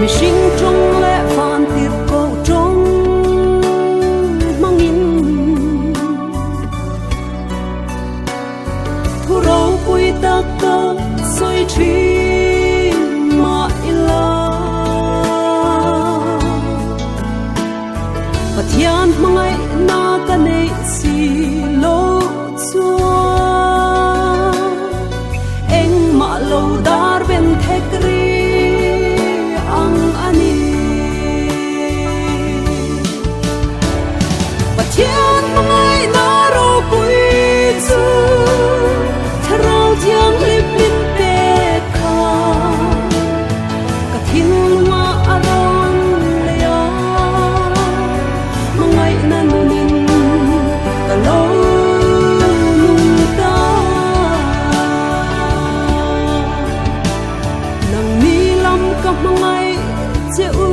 mi sinh trong lẽ phan tiệt cầu trong mang in thu rau bụi ta cơ soi chi mà ila và thiên mang ai na ta nei si lo chua eng ma lo dar ben thekri ang ani và thiên mang ai na ro bụi chu thao thiang lip lip pe kha ka thiên hoa aron lea mangai na nunin ka lo nung ta nang mi lam ka mangai cheu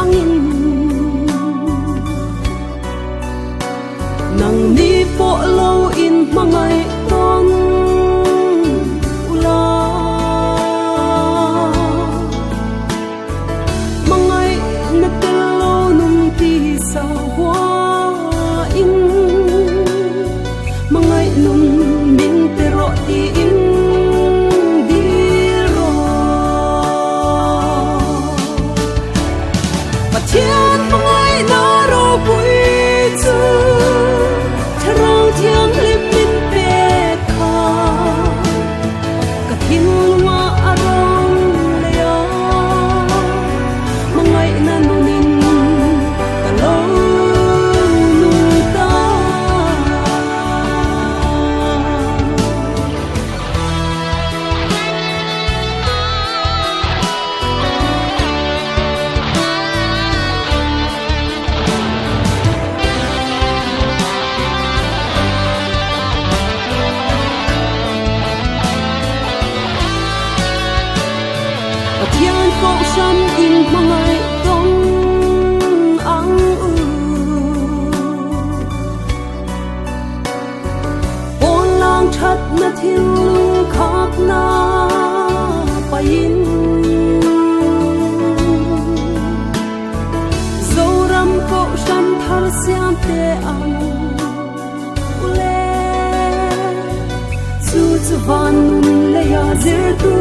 angin nang mi po lo in mangai ton ula mangai na telo nung ti sa hoa in mangai nung min pero ti in di ro và thiên mangai na ro bụi chu thao thiang lip lip pe kha ka thiên hoa aron lea mangai na nunin ka lo nung ta và thiên phong san in mangai tong ang u bon lang that na thil khak na pain zoram ko san thar siam te ang ule chu chu van nun le ya zir tu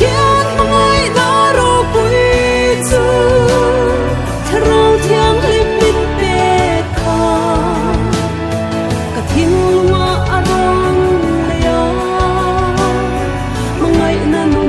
thiên mangai na ro bụi chu thao thiang lip lip pe kha ka thiên hoa aron lea mangai na nu